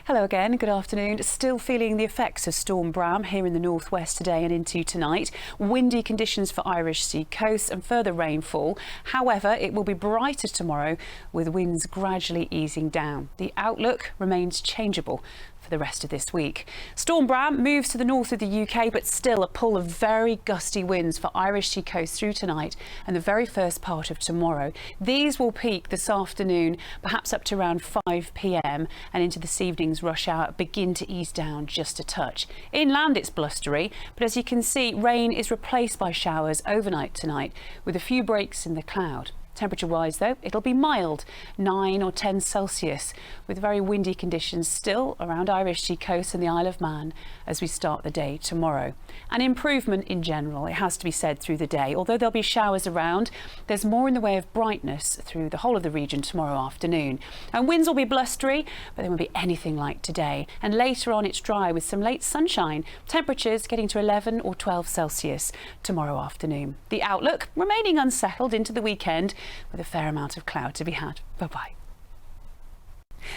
Hello again, good afternoon. Still feeling the effects of Storm Bram here in the northwest today and into tonight. Windy conditions for Irish Sea coast and further rainfall. However, it will be brighter tomorrow with winds gradually easing down. The outlook remains changeable for the rest of this week. Storm Bram moves to the north of the UK, but still a pull of very gusty winds for Irish Sea coast through tonight and the very first part of tomorrow. These will peak this afternoon, perhaps up to around 5 p.m, and into this evening's rush hour begin to ease down just a touch. Inland it's blustery, but as you can see, rain is replaced by showers overnight tonight with a few breaks in the cloud. Temperature-wise though, it'll be mild, 9 or 10 Celsius, with very windy conditions still around Irish Sea coast and the Isle of Man as we start the day tomorrow. An improvement in general, it has to be said, through the day. Although there'll be showers around, there's more in the way of brightness through the whole of the region tomorrow afternoon. And winds will be blustery, but they won't be anything like today. And later on it's dry with some late sunshine. Temperatures getting to 11 or 12 Celsius tomorrow afternoon. The outlook remaining unsettled into the weekend, with a fair amount of cloud to be had. Bye-bye.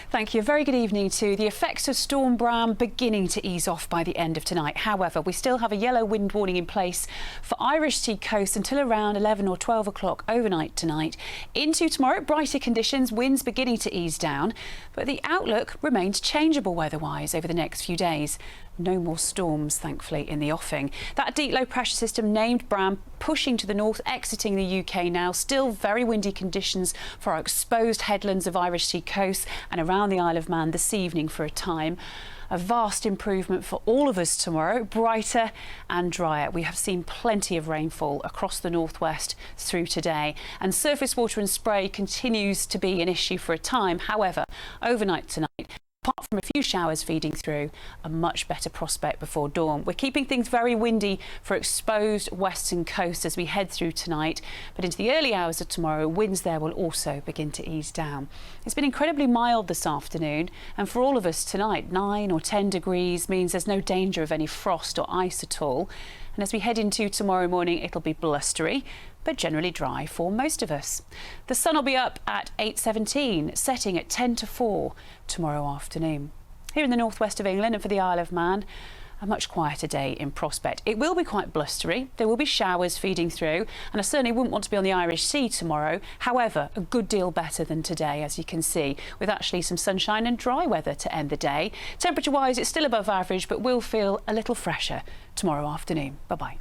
Thank you. A very good evening too. The effects of Storm Bram beginning to ease off by the end of tonight. However, we still have a yellow wind warning in place for Irish Sea coast until around 11 or 12 o'clock overnight tonight. Into tomorrow, brighter conditions, winds beginning to ease down, but the outlook remains changeable weather-wise over the next few days. No more storms, thankfully, in the offing. That deep low pressure system named Bram pushing to the north, exiting the UK now. Still very windy conditions for our exposed headlands of Irish Sea coast and around the Isle of Man this evening for a time. A vast improvement for all of us tomorrow, brighter and drier. We have seen plenty of rainfall across the northwest through today, and surface water and spray continues to be an issue for a time. However, overnight tonight, apart from a few showers feeding through, a much better prospect before dawn. We're keeping things very windy for exposed western coast as we head through tonight, but into the early hours of tomorrow, winds there will also begin to ease down. It's been incredibly mild this afternoon, and for all of us tonight, 9 or 10 degrees means there's no danger of any frost or ice at all. And as we head into tomorrow morning, it'll be blustery, but generally dry for most of us. The sun will be up at 8:17, setting at 10 to 4 tomorrow afternoon. Here in the northwest of England and for the Isle of Man, a much quieter day in prospect. It will be quite blustery, there will be showers feeding through, and I certainly wouldn't want to be on the Irish Sea tomorrow. However, a good deal better than today, as you can see, with actually some sunshine and dry weather to end the day. Temperature-wise, it's still above average, but will feel a little fresher tomorrow afternoon. Bye-bye.